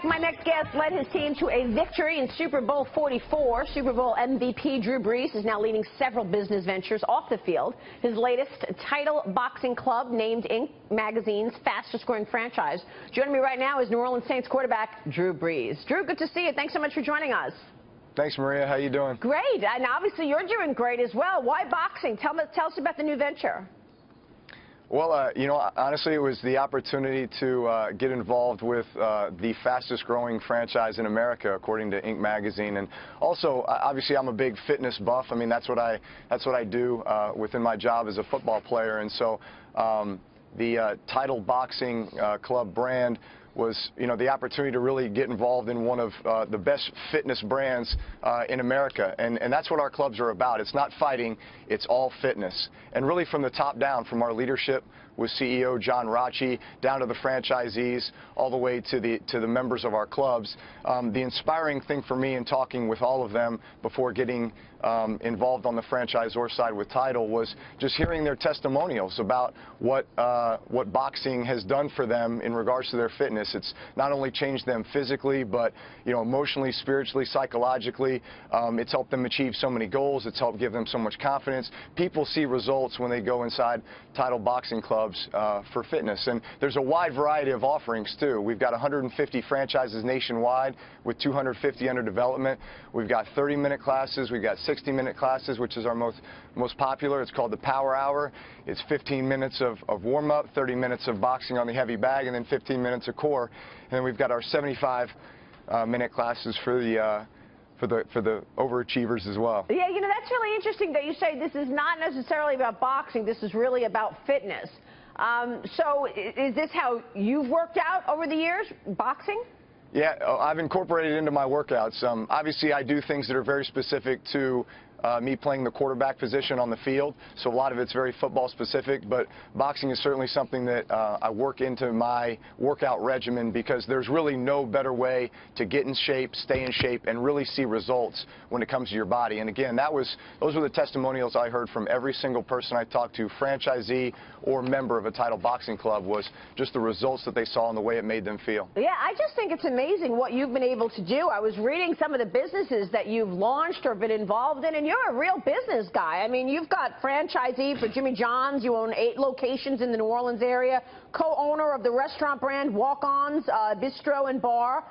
back. My next guest led his team to a victory in Super Bowl 44. Super Bowl MVP Drew Brees is now leading several business ventures off the field. His latest title boxing club named Inc. magazine's fastest growing franchise. Joining me right now is New Orleans Saints quarterback Drew Brees. Drew, good to see you. Thanks so much for joining us. Thanks, Maria. How you doing? Great. And obviously you're doing great as well. Why boxing? Tell us about the new venture. Well, honestly, it was the opportunity to get involved with the fastest growing franchise in America, according to Inc. magazine. And also, obviously, I'm a big fitness buff. I mean, that's what I do within my job as a football player. And so the Title Boxing Club brand was, the opportunity to really get involved in one of the best fitness brands in America. And that's what our clubs are about. It's not fighting, it's all fitness. And really from the top down, from our leadership with CEO John Rocci, down to the franchisees, all the way to the members of our clubs. The inspiring thing for me in talking with all of them before getting involved on the franchisor side with Title was just hearing their testimonials about what boxing has done for them in regards to their fitness. It's not only changed them physically, but emotionally, spiritually, psychologically. It's helped them achieve so many goals. It's helped give them so much confidence. People see results when they go inside Title Boxing clubs for fitness. And there's a wide variety of offerings, too. We've got 150 franchises nationwide with 250 under development. We've got 30-minute classes. We've got 60-minute classes, which is our most popular. It's called the Power Hour. It's 15 minutes of warm-up, 30 minutes of boxing on the heavy bag, and then 15 minutes of core. And then we've got our 75-minute classes for the overachievers as well. Yeah, that's really interesting that you say this is not necessarily about boxing. This is really about fitness. So is this how you've worked out over the years, boxing? Yeah, I've incorporated it into my workouts. Obviously, I do things that are very specific to me playing the quarterback position on the field, so a lot of it's very football specific, but boxing is certainly something that I work into my workout regimen because there's really no better way to get in shape, stay in shape, and really see results when it comes to your body. And again, those were the testimonials I heard from every single person I talked to, franchisee or member of a Title Boxing Club, was just the results that they saw and the way it made them feel. Yeah, I just think it's amazing what you've been able to do. I was reading some of the businesses that you've launched or been involved in, and you're a real business guy. I mean, you've got franchisee for Jimmy John's. You own 8 locations in the New Orleans area. Co-owner of the restaurant brand Walk-On's Bistro and Bar.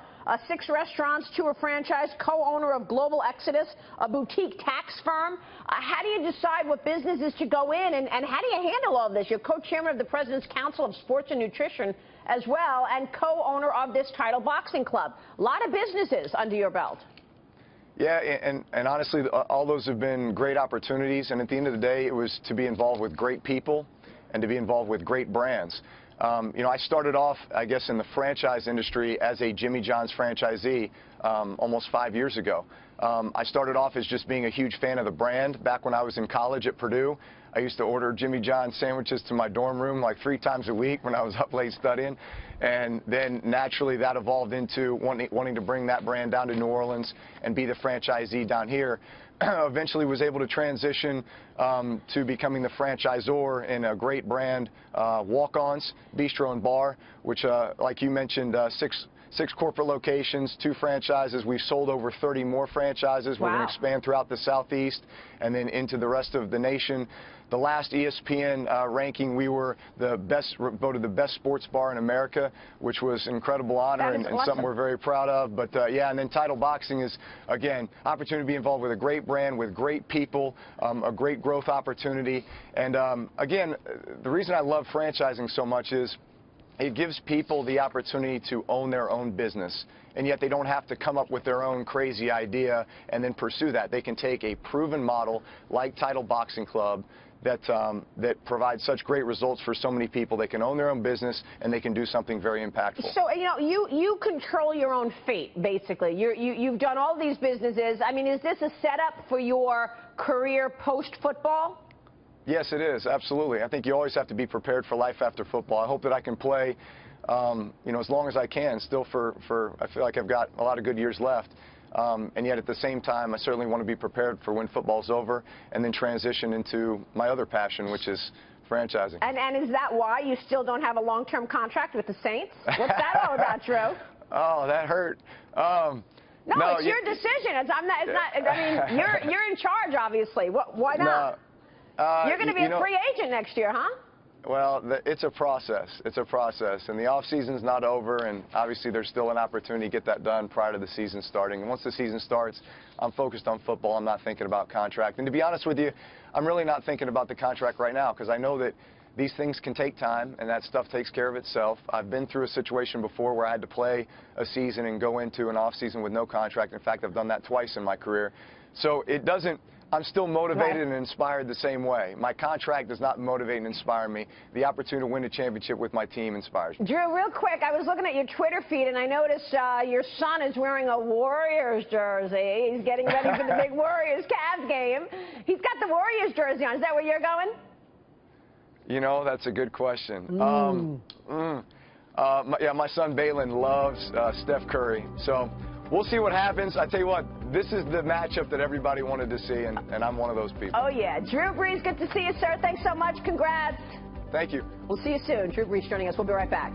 6 restaurants, 2 are franchise. Co-owner of Global Exodus, a boutique tax firm. How do you decide what businesses to go in, and how do you handle all this? You're co-chairman of the President's Council of Sports and Nutrition as well, and co-owner of this Title Boxing Club. A lot of businesses under your belt. Yeah, and honestly, all those have been great opportunities, and at the end of the day, it was to be involved with great people and to be involved with great brands. I started off, I guess, in the franchise industry as a Jimmy John's franchisee almost 5 years ago. I started off as just being a huge fan of the brand. Back when I was in college at Purdue, I used to order Jimmy John's sandwiches to my dorm room like 3 times a week when I was up late studying. And then naturally that evolved into wanting to bring that brand down to New Orleans and be the franchisee down here. Eventually was able to transition to becoming the franchisor in a great brand, Walk-On's Bistro and Bar, which, like you mentioned, 6 corporate locations, 2 franchises. We've sold over 30 more franchises. Wow. We're going to expand throughout the Southeast and then into the rest of the nation. The last ESPN ranking, we were voted the best sports bar in America, which was an incredible honor and awesome. something we're very proud of. But yeah, and then Title Boxing is, again, opportunity to be involved with a great brand, with great people, a great growth opportunity. And again, the reason I love franchising so much is it gives people the opportunity to own their own business, and yet they don't have to come up with their own crazy idea and then pursue that. They can take a proven model like Title Boxing Club that provides such great results for so many people. They can own their own business, and they can do something very impactful. So, you control your own fate, basically. You've done all these businesses. I mean, is this a setup for your career post-football? Yes, it is, absolutely. I think you always have to be prepared for life after football. I hope that I can play, as long as I can, still I feel like I've got a lot of good years left. And yet at the same time, I certainly want to be prepared for when football's over and then transition into my other passion, which is franchising. And is that why you still don't have a long-term contract with the Saints? What's that all about, Drew? Oh, that hurt. No, it's your decision. It's not. I mean, you're in charge, obviously. Why not? No, you're going to be a free agent next year, huh? Well, it's a process. It's a process, and the off season's not over, and obviously there's still an opportunity to get that done prior to the season starting. And once the season starts, I'm focused on football. I'm not thinking about contract. And to be honest with you, I'm really not thinking about the contract right now because I know that these things can take time, and that stuff takes care of itself. I've been through a situation before where I had to play a season and go into an off season with no contract. In fact, I've done that twice in my career. So it doesn't. I'm still motivated and inspired the same way. My contract does not motivate and inspire me. The opportunity to win a championship with my team inspires me. Drew, real quick, I was looking at your Twitter feed, and I noticed your son is wearing a Warriors jersey. He's getting ready for the big Warriors-Cavs game. He's got the Warriors jersey on. Is that where you're going? You know, that's a good question. My son Balin loves Steph Curry. So we'll see what happens. I tell you what, this is the matchup that everybody wanted to see, and I'm one of those people. Oh, yeah. Drew Brees, good to see you, sir. Thanks so much. Congrats. Thank you. We'll see you soon. Drew Brees joining us. We'll be right back.